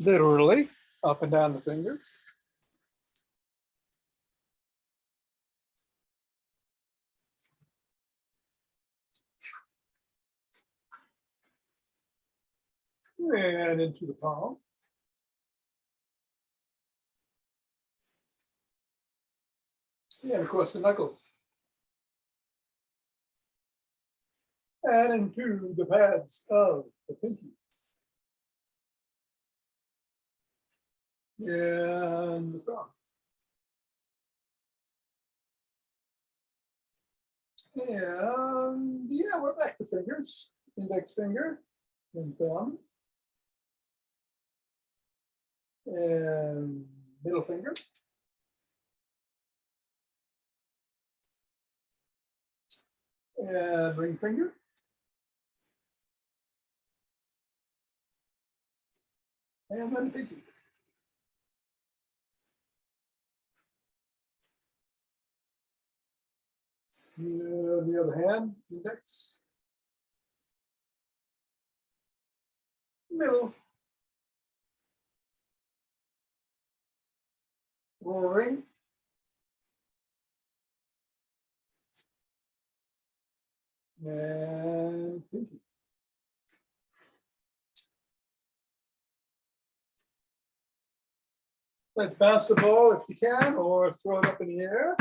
literally up and down the finger. And into the palm. And across the knuckles. And into the pads of the pinky. And the thumb. And yeah, we're back to fingers. Index finger and thumb. And middle finger. And ring finger. And then pinky. And the other hand, index. Middle. Ring. And pinky. Let's bounce the ball if you can, or throw it up in the air.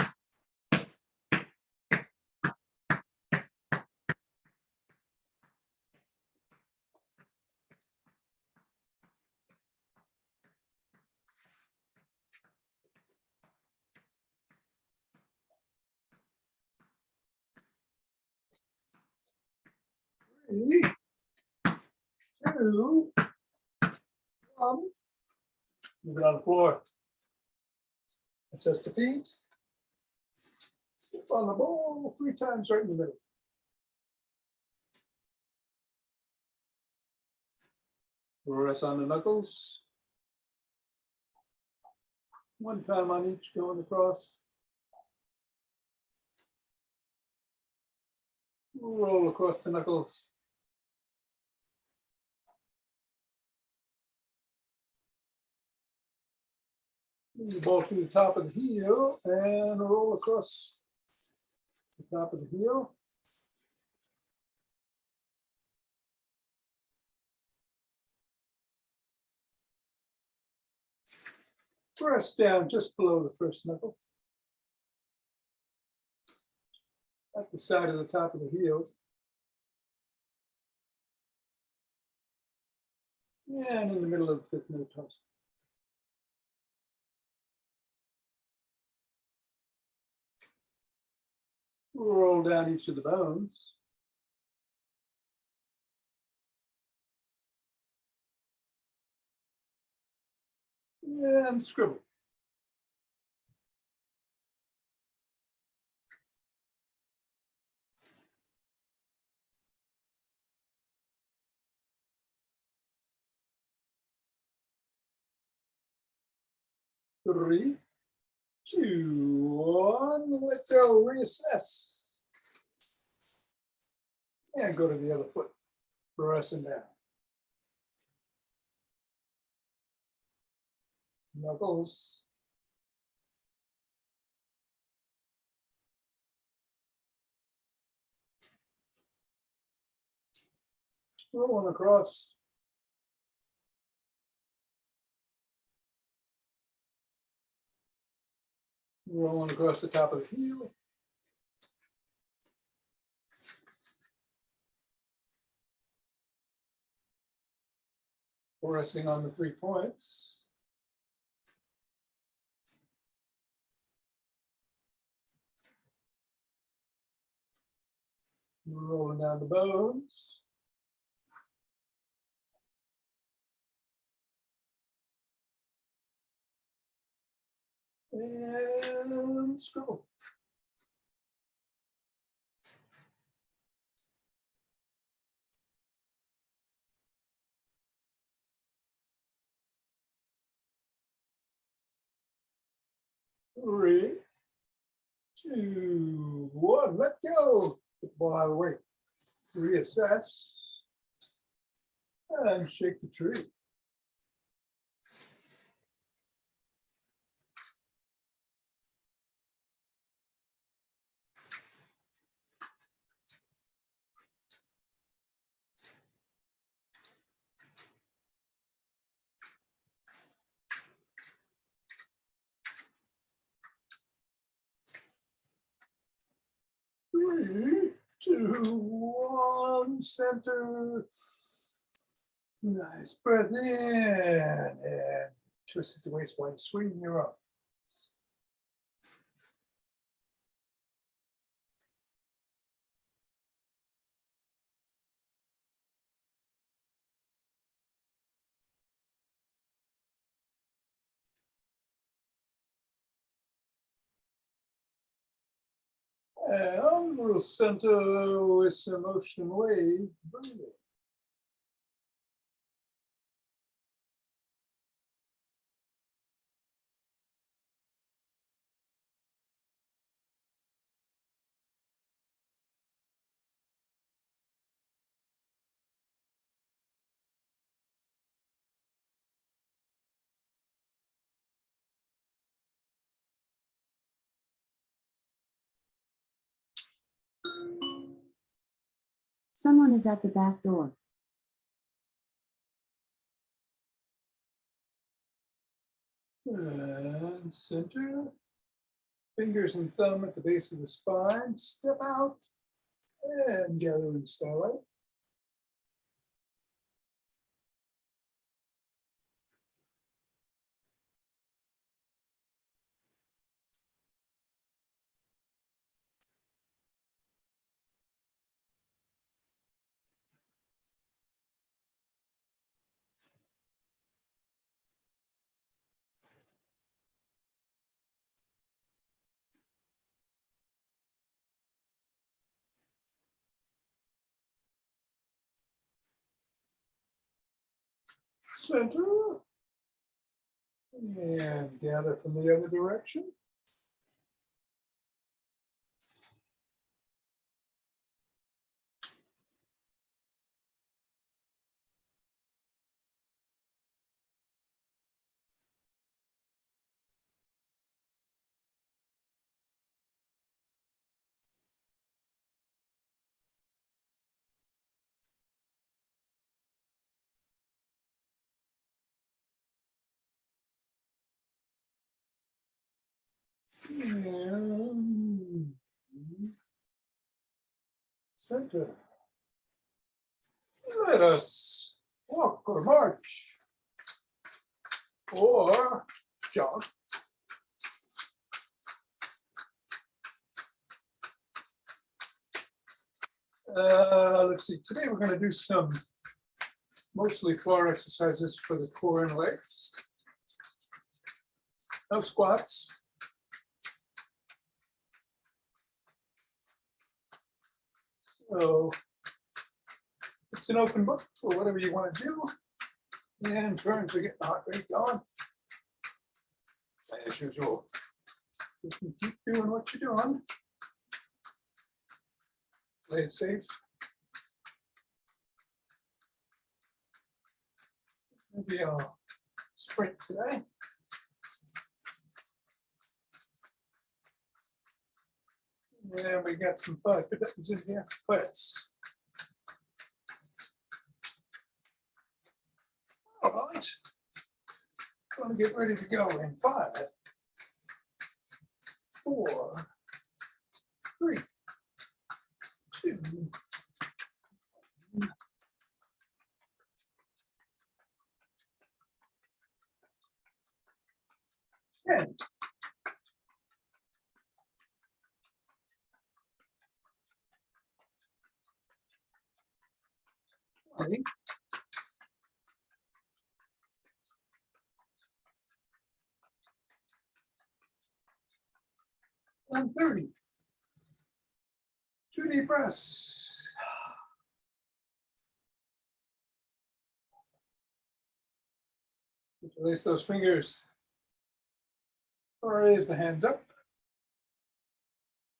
Three, two, one. Move it on the floor. Assess the feet. Step on the ball 3 times right in the middle. Press on the knuckles. 1 time on each going across. Roll across the knuckles. Move the ball to the top of the heel and roll across the top of the heel. Press down just below the first knuckle. At the side of the top of the heel. And in the middle of the 5th metatarsal. Roll down each of the bones. And scribble. Three, two, one. Let go. Reassess. And go to the other foot. Pressing down. Knuckles. Rolling across. Rolling across the top of the heel. Pressing on the 3 points. Rolling down the bones. And scribble. Three, two, one. Let go. Get the ball out of the way. Reassess. And shake the tree. 3, 2, 1, center. Nice breath in and twist at the waist while you swing your arm. And we'll center with some ocean wave breathing. Someone is at the back door. And center. Fingers and thumb at the base of the spine. Step out and gather in starlight. Center. And gather from the other direction. And center. Let us walk or march or jog. Let's see, today we're going to do some mostly floor exercises for the core and legs. No squats. So it's an open book for whatever you want to do. And turns are getting the heart rate going. As usual, you can keep doing what you're doing. Play it safe. Maybe I'll sprint today. And we got some Five Tibetans in here. Let's. All right. Going to get ready to go in 5, 4, 3, 2, 10. Ready? 130. 2 deep breaths. Release those fingers. Raise the hands up.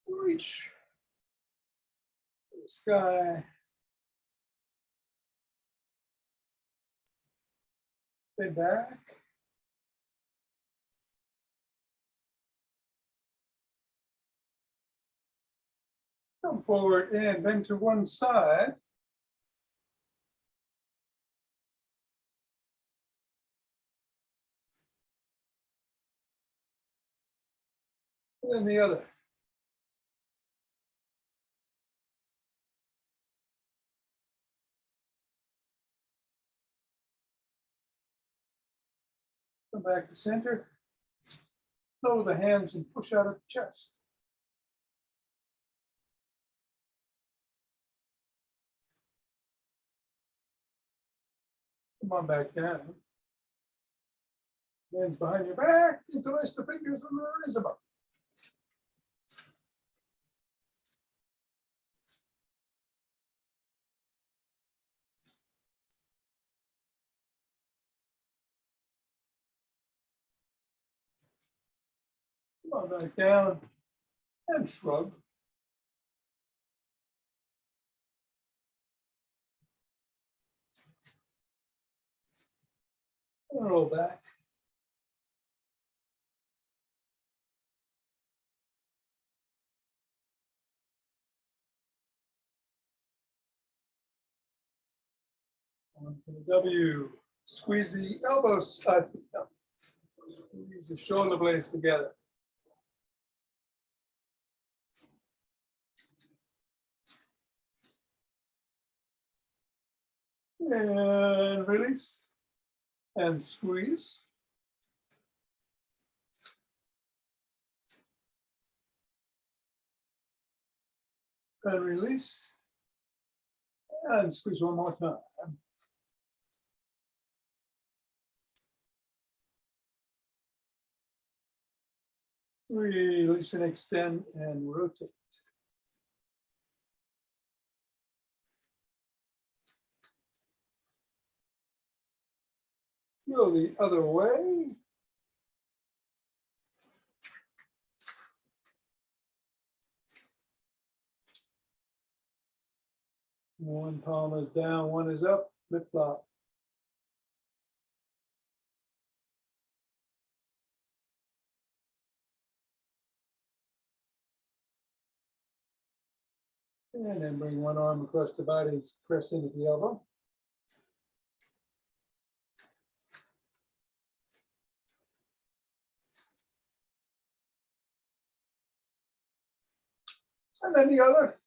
Reach to the sky. Stay back. Come forward and bend to one side. And then the other. Come back to center. Lower the hands and push out of the chest. Come on back down. Hands behind your back, interlace the fingers and raise them up. Come on back down and shrug. And roll back. On to the W. Squeeze the elbows, squeeze the shoulder blades together. And release and squeeze. And release and squeeze one more time. Release and extend and rotate. Go the other way. One palm is down, one is up, flip flop. And then bring one arm across the body, press into the elbow. And then the other.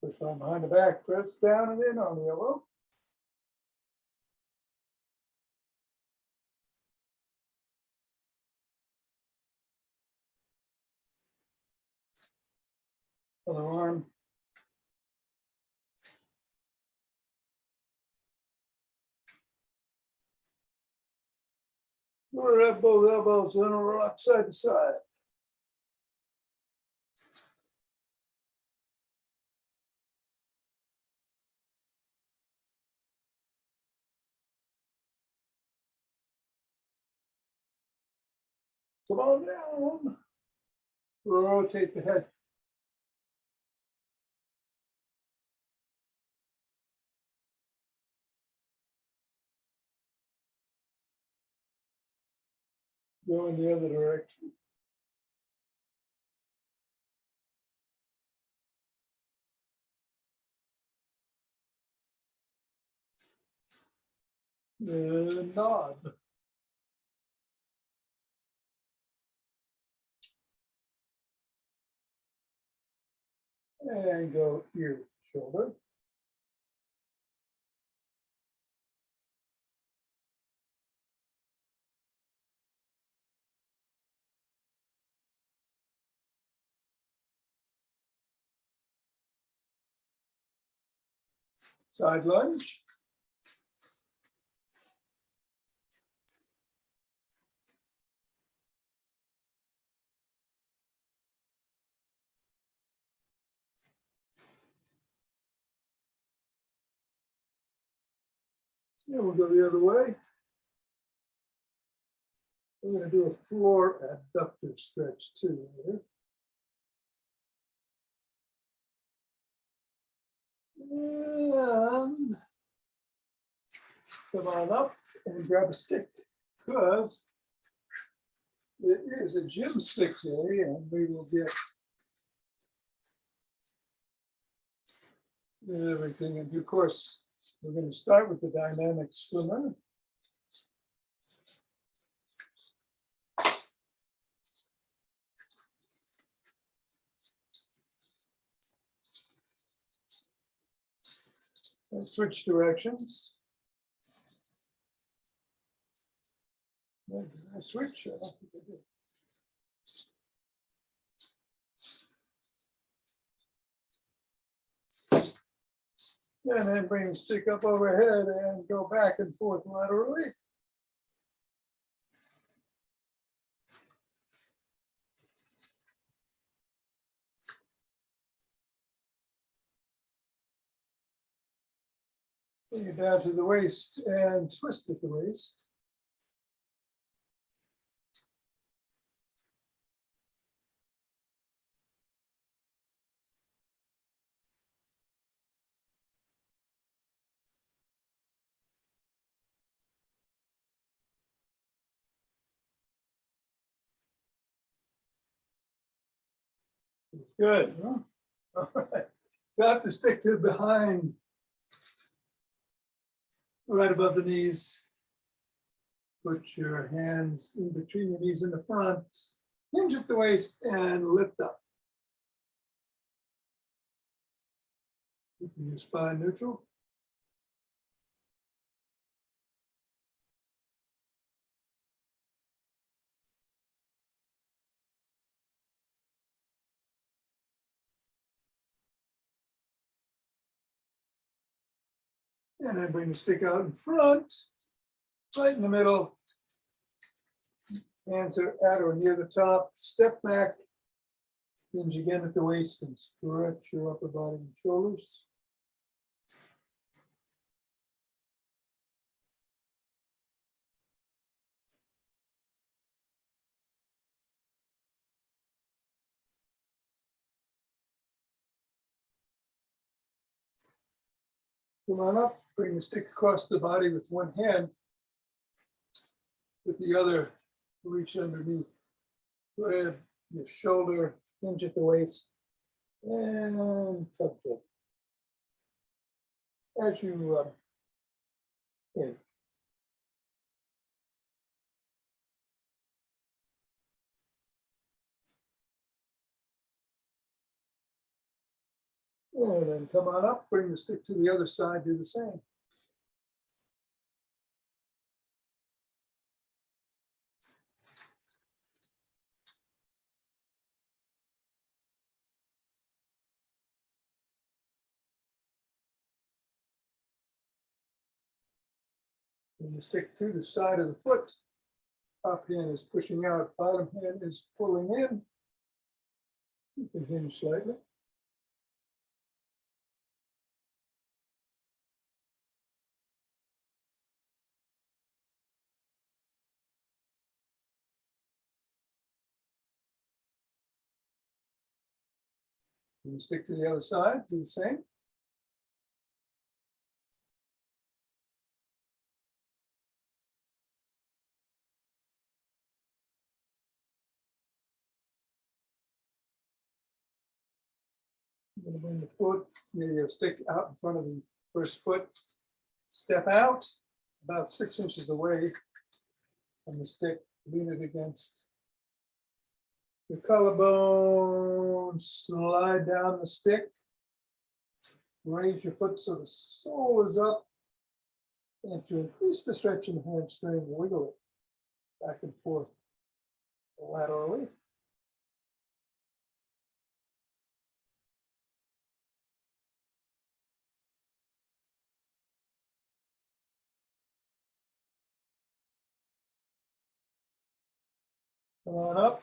Push arm behind the back, press down and in on the elbow. Other arm. Lower up both elbows and rock side to side. Come on down. Rotate the head. Go in the other direction. And nod. And go ear, shoulder. Side lunge. And we'll go the other way. We're going to do a floor abductor stretch too here. And come on up and grab a stick, because it is a gym stick day and we will get everything. And of course, we're going to start with the dynamic swimmer. Let's switch directions. Did I switch? I don't think I did. And then bring the stick up overhead and go back and forth laterally. Bring it down to the waist and twist at the waist. Good. Huh? All right. Got the stick to behind, right above the knees. Put your hands in between your knees in the front. Hinge at the waist and lift up. Keeping your spine neutral. And then bring the stick out in front, right in the middle. Hands are at or near the top. Step back. Hinge again at the waist and stretch your upper body and shoulders. Come on up, bring the stick across the body with one hand. With the other, reach underneath. Grab your shoulder, hinge at the waist, and tuck it. As you in. And then come on up, bring the stick to the other side, do the same. Bring the stick to the side of the foot. Top hand is pushing out, bottom hand is pulling in. You can hinge slightly. Bring the stick to the other side, do the same. I'm going to bring the foot, your stick out in front of the first foot. Step out about 6 inches away from the stick, lean it against the collarbone, slide down the stick, raise your foot so the sole is up, and to increase the stretch in the hamstring, wiggle it back and forth laterally. Come on up.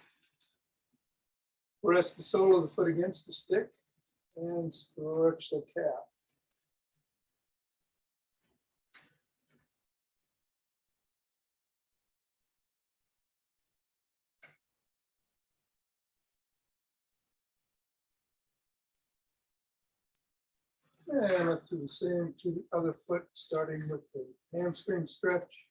Press the sole of the foot against the stick and stretch the calf. And up to the same to the other foot, starting with the hamstring stretch.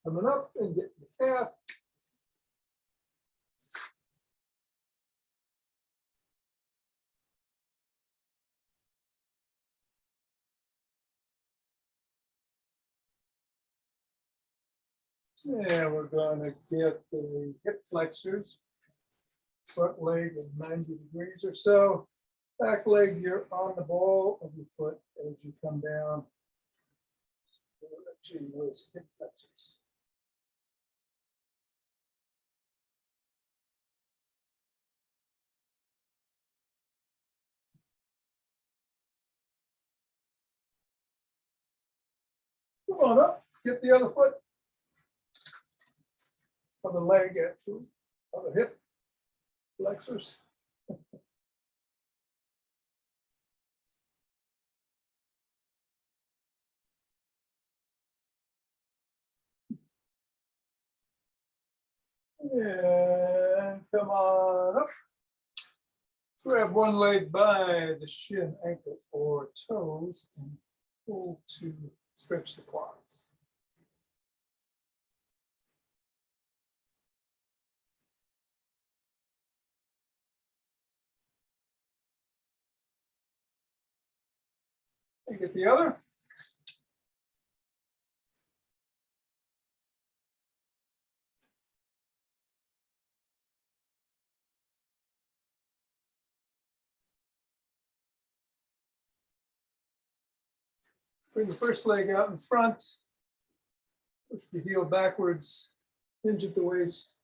Coming up and get the calf. And we're gonna get the hip flexors. Front leg at 90 degrees or so. Back leg, you're on the ball of your foot as you come down. Actually, those hip flexors. Come on up, get the other foot. Other leg, actually, other hip flexors. And come on up. Grab one leg by the shin, ankle, or toes and pull to stretch the quads. And get the other. Bring the first leg out in front. Push the heel backwards, hinge at the waist.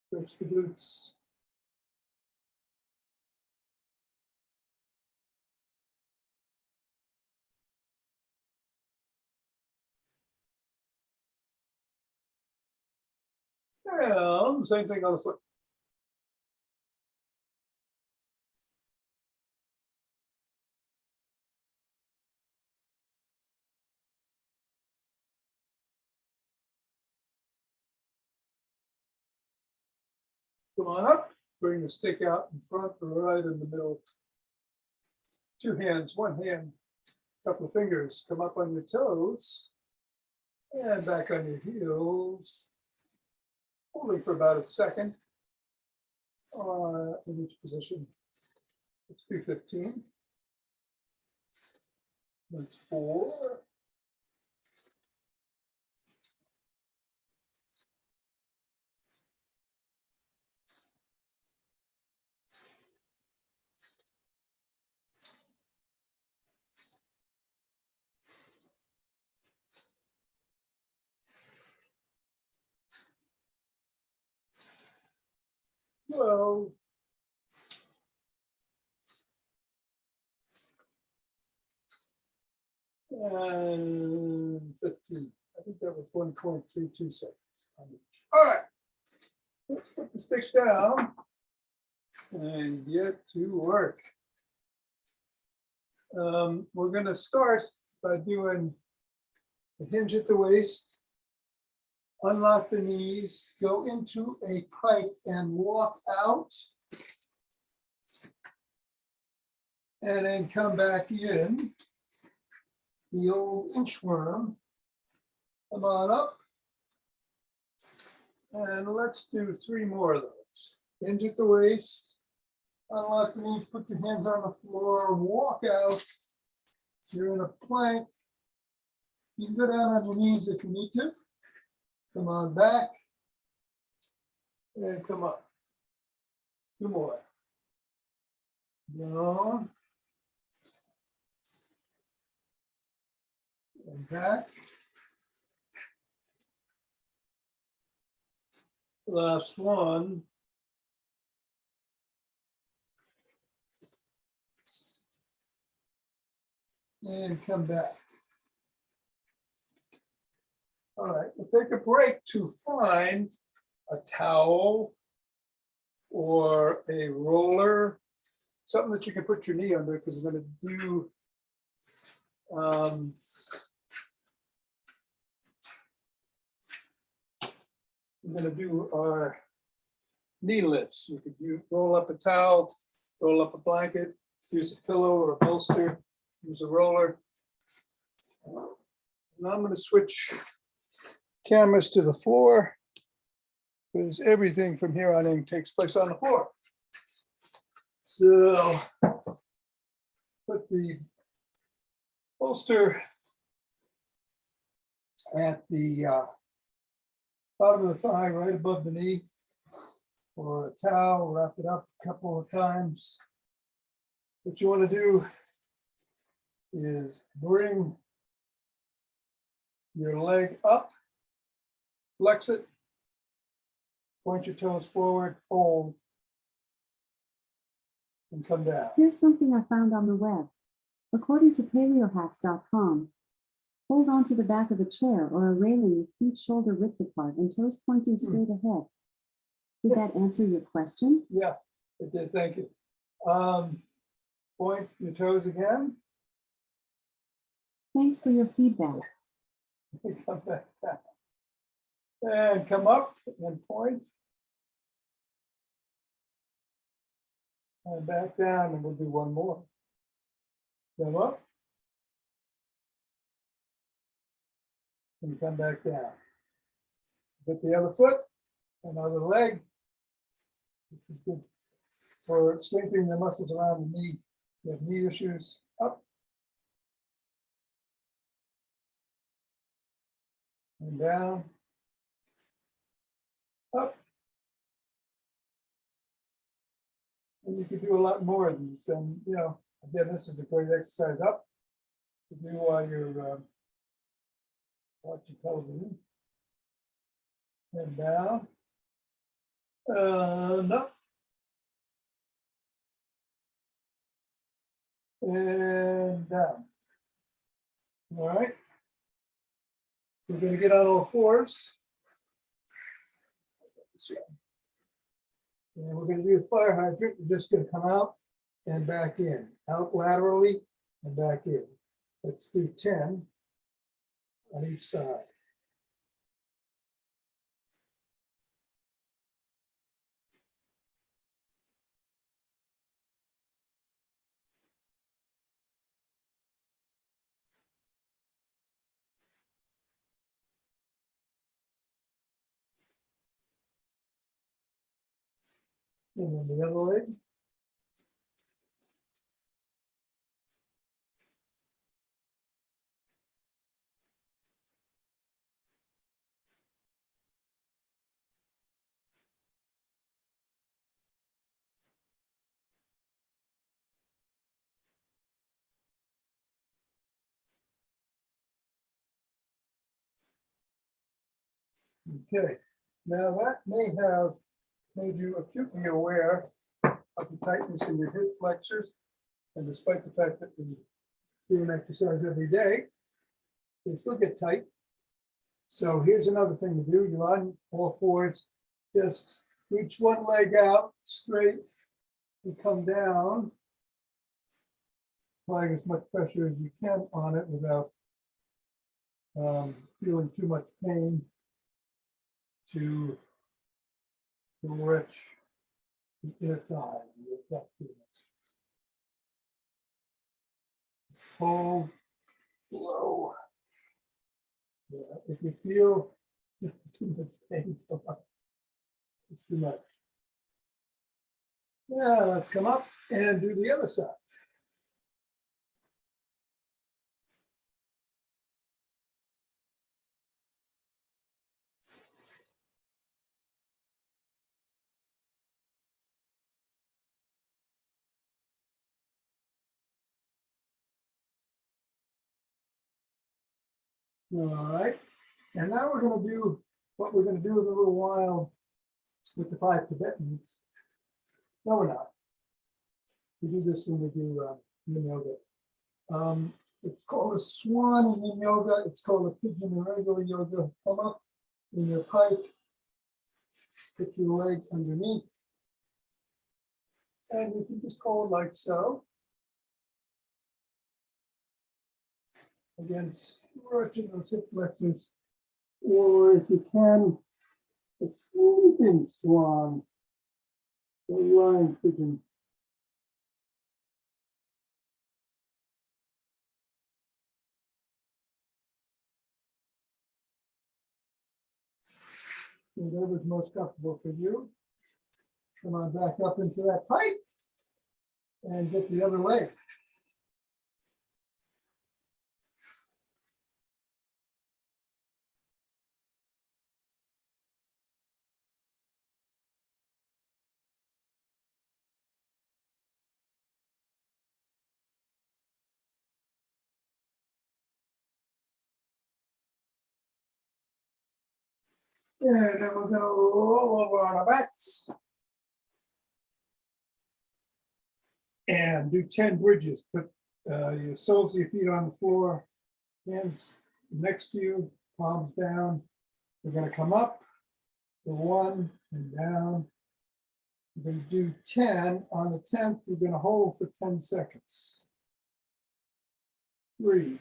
Stretch the glutes. And same thing on the foot. Come on up, bring the stick out in front, right in the middle. Two hands, one hand, couple of fingers, come up on your toes and back on your heels. Holding for about a second in each position. Let's do 15. That's 4. Well, and 15. I think that was 1.32 seconds. All right, let's put the sticks down and get to work. We're going to start by doing a hinge at the waist, unlock the knees, go into a pike and walk out, and then come back in. The old inchworm. Come on up. And let's do 3 more of those. Hinge at the waist, unlock the knees, put your hands on the floor, walk out. You're in a plank. You can go down on your knees if you need to. Come on back. And come up. 2 more. Down. And back. Last one. And come back. All right, we'll take a break to find a towel or a roller, something that you can put your knee under, because we're going to do our knee lifts. You could roll up a towel, roll up a blanket, use a pillow or a bolster, use a roller. Now I'm going to switch cameras to the floor, because everything from here on in takes place on the floor. So put the bolster at the bottom of the thigh, right above the knee, or a towel, wrap it up a couple of times. What you want to do is bring your leg up, flex it, point your toes forward, hold, and come down. Here's something I found on the web. According to paleohacks.com, hold on to the back of a chair or a railing with feet shoulder width apart and toes pointing straight ahead. Did that answer your question? Yeah, it did. Thank you. Point your toes again. Thanks for your feedback. Come back down. And come up and point. And back down, and we'll do one more. Come up. And come back down. Get the other foot, another leg. This is good for strengthening the muscles around the knee. You have knee issues, up. And down. Up. And you can do a lot more of these. And, you know, again, this is a great exercise up to do while you're watching television. And down. Up. And down. All right. We're going to get on all fours. And we're going to do a fire hydrant. We're just going to come out and back in, out laterally and back in. Let's do 10 on each side. And then the other leg. Okay, now that may have made you acutely aware of the tightness in your hip flexors. And despite the fact that we do an exercise every day, they still get tight. So here's another thing to do. You're on all fours, just reach one leg out straight and come down, applying as much pressure as you can on it without feeling too much pain to stretch the inner thigh. Hold, slow. Yeah, if you feel too much pain, it's too much. Yeah, let's come up and do the other side. All right, and now we're going to do what we're going to do in a little while with the Five Tibetans. No, we're not. We do this when we do yin yoga. It's called a swan in yin yoga. It's called a pigeon in regular yoga. Come up in your pike, put your leg underneath, and you can just hold like so. Again, stretching those hip flexors, or if you can, a sleeping swan, a lying pigeon. Whatever's most comfortable for you. Come on back up into that pike and get the other leg. And then we're gonna roll over on our backs. And do 10 bridges. Put your soles of your feet on the floor, hands next to you, palms down. We're gonna come up for 1 and down. We're gonna do 10. On the 10th, we're gonna hold for 10 seconds. 3,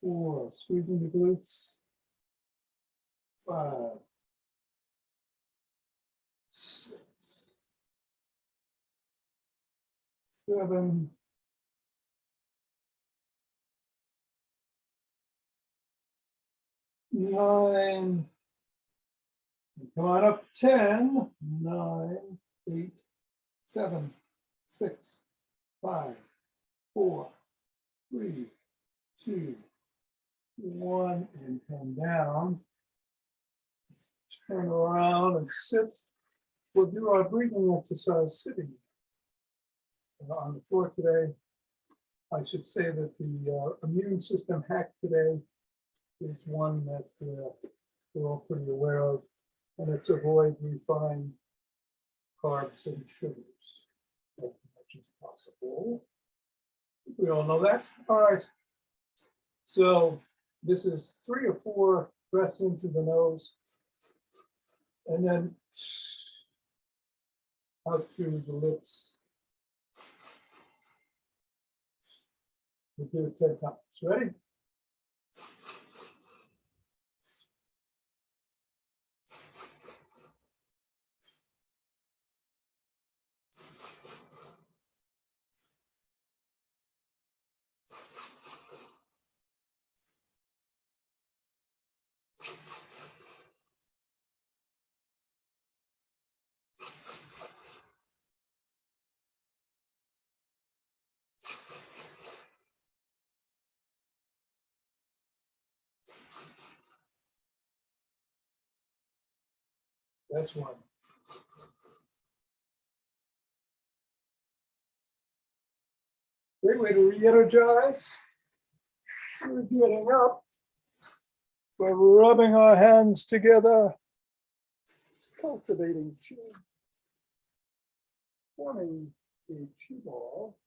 4, squeezing the glutes. 5, 6, 7, 9, come on up, 10, 9, 8, 7, 6, 5, 4, 3, 2, 1, and come down. Turn around and sit. We'll do our breathing exercise sitting on the floor today. I should say that the immune system hack today is one that we're all pretty aware of, and it's avoid refined carbs and sugars as much as possible. We all know that. All right. So this is 3 or 4 breaths in through the nose, and then out through the lips. We'll do it 10 times. Ready? That's one. Great way to re-energize. We're getting up. We're rubbing our hands together, cultivating chi, forming a chi ball.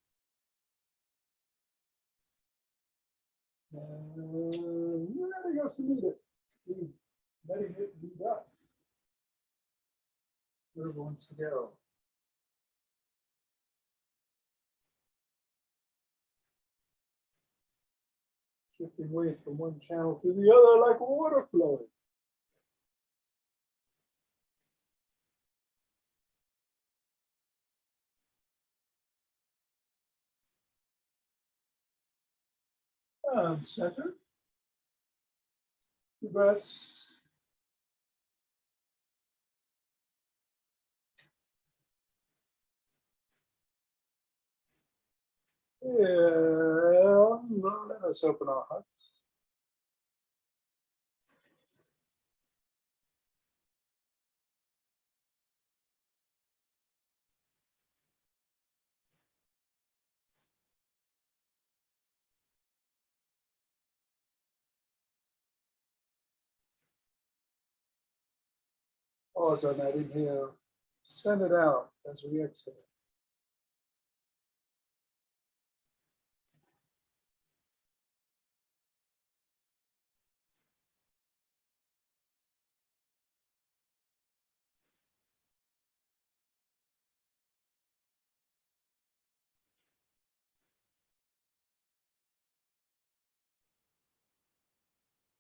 And letting us meet it. Letting it lead us. Where it wants to go. Shifting weight from one channel to the other like water flowing. Center. Two breaths. Yeah, let us open our hearts. Pause on that inhale. Send it out as we exhale.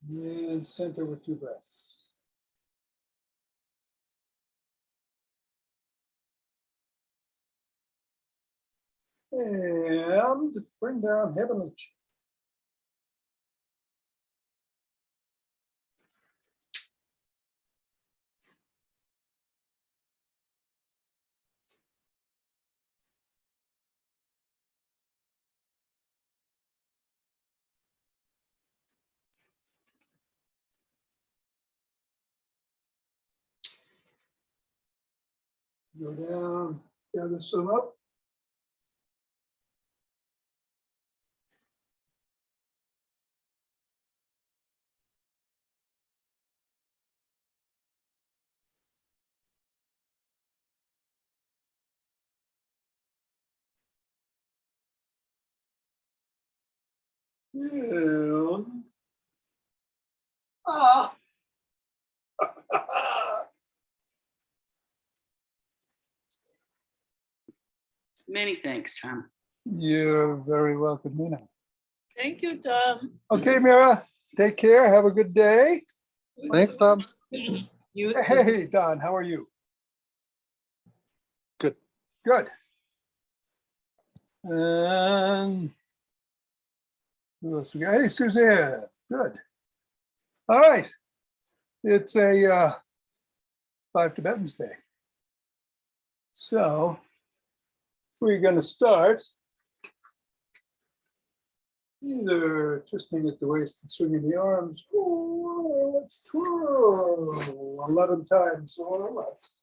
And center with 2 breaths. And bring down heavenly chi. Go down, gather some up. And, ah. Many thanks, Tom. You're very welcome, Nina. Thank you, Tom. Okay, Mira, take care. Have a good day. Thanks, Tom. You too. Hey, Don, how are you? Good. Good. And who else we got? Hey, Suzanne. Good. All right. It's a Five Tibetans Day. So we're going to start either twisting at the waist and swinging the arms, or let's twirl 11 times or less.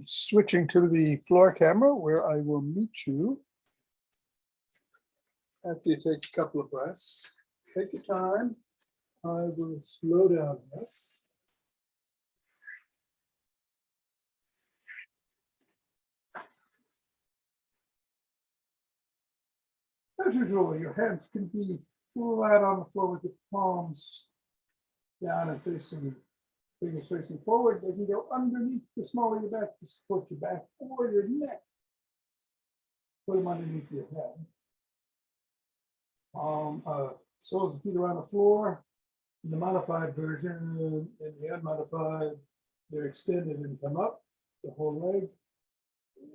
Switching to the floor camera where I will meet you after you take a couple of breaths. Take your time. I will slow down here. As usual, your hands can be flat on the floor with the palms down and facing, fingers facing forward. They can go underneath the small of your back to support your back or your neck. Put them underneath your head. Soles of feet around the floor. In the modified version, in the unmodified, they're extended and come up, the whole leg.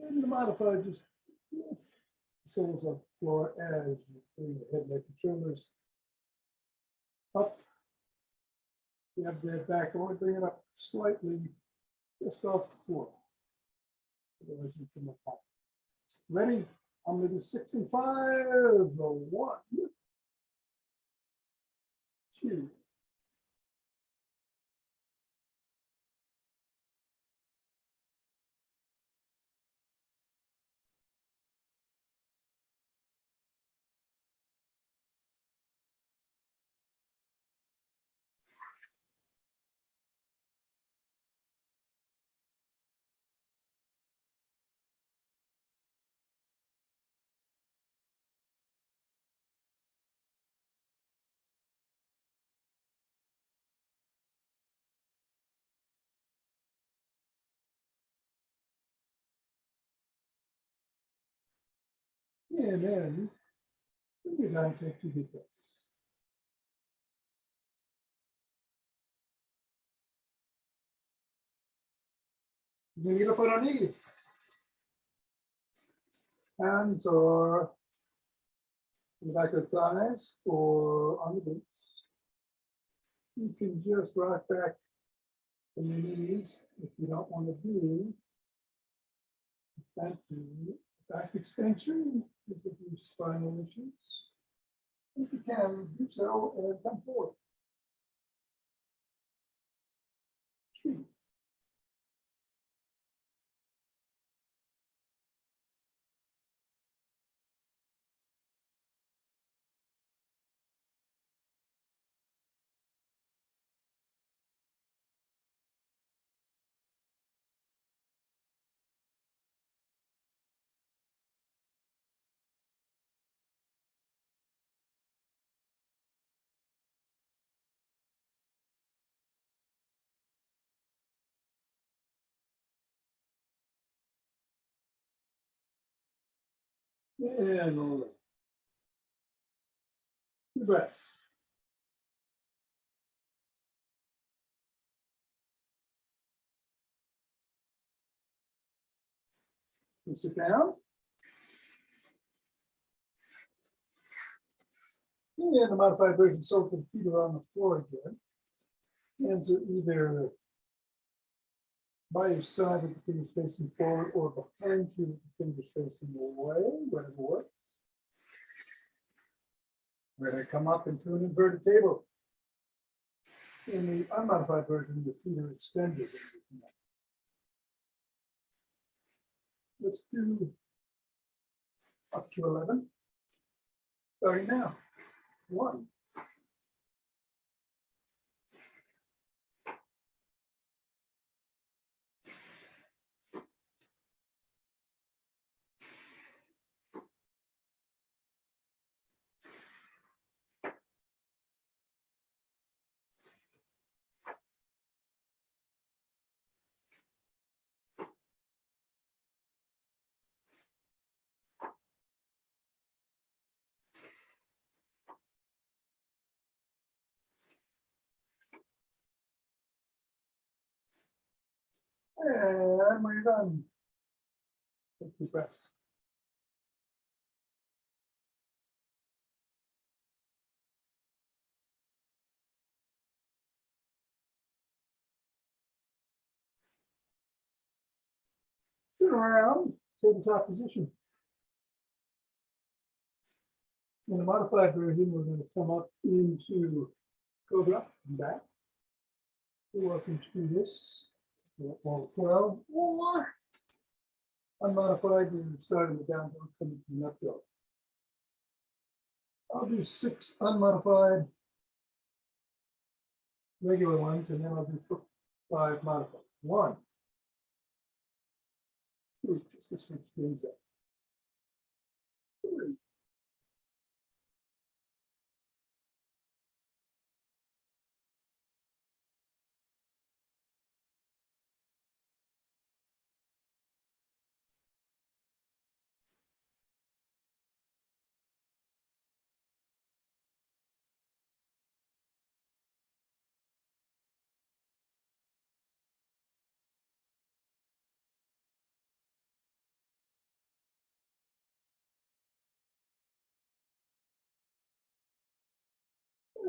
In the modified, just lift the soles of the floor as you bring your head, neck, and shoulders up. You have the head back, only bring it up slightly, just off the floor. Otherwise you come up high. Ready? I'm going to do 6 and 5. 1, 2. And then, when you're done, take 2 deep breaths. Bring it up on our knees. Hands are in the back of the thighs or on the boots. You can just rock back from your knees if you don't want to do back extension if you have spinal issues. If you can, do so and come forward. 2. And over. 2 breaths. You sit down. And the modified version, so for the feet are on the floor again. Hands are either by your side with the fingers facing forward or behind you with the fingers facing away, whatever works. We're going to come up into an inverted table. In the unmodified version, the feet are extended. let's do up to 11. Starting now. 1. And we're done. Take a deep breath. Turn around, tabletop position. In the modified version, we're going to come up into Cobra and back. You're welcome to do this. All 12 or unmodified, you start in the down dog, come to the up dog. I'll do 6 unmodified regular ones, and then I'll do 5 modified. 1, 2, just to switch things up. 3,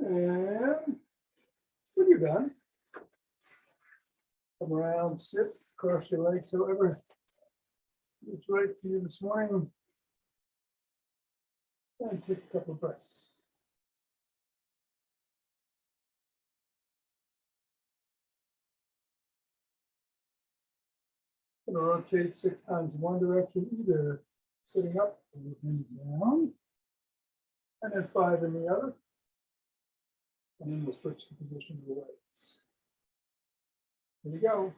and when you're done, come around, sit, cross your legs, however it's right for you this morning, and take a couple of breaths. Going to rotate 6 times in one direction, either sitting up or looking down, and then 5 in the other. And then we'll switch the position of the legs. Here we go.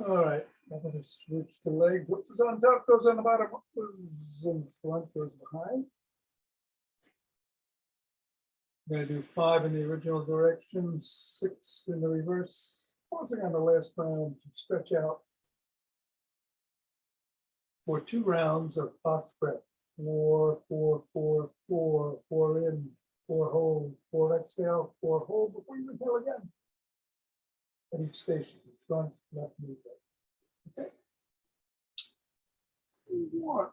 All right, I'm going to switch the leg. What was on top goes on the bottom. What was in front goes behind. I'm going to do 5 in the original direction, 6 in the reverse. Pausing on the last round to stretch out for 2 rounds of box breath. 4, 4, 4, 4, 4 in, 4 hold, 4 exhale, 4 hold before you inhale again. At each station, front, left, knee, right. Okay. 1.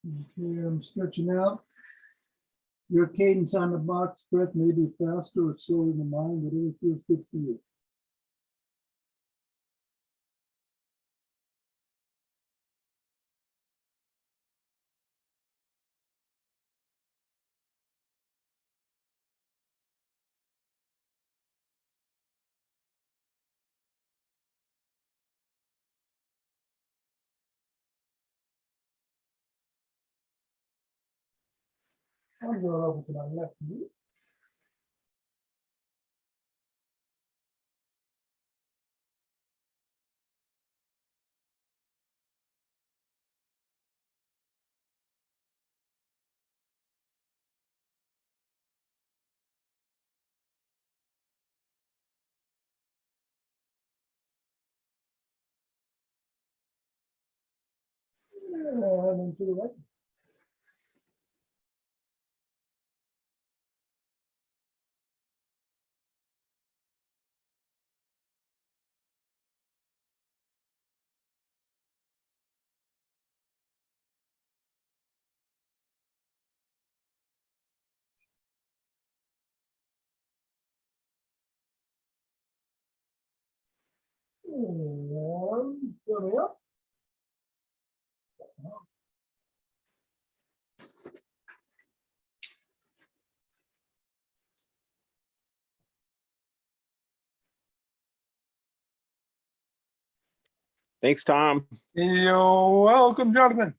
Okay, I'm stretching out. Your cadence on the box breath may be faster or slower than mine, whatever feels good for you. I'm going over to my left knee. And to the right. And coming up. Thanks, Tom. You're welcome, Jonathan.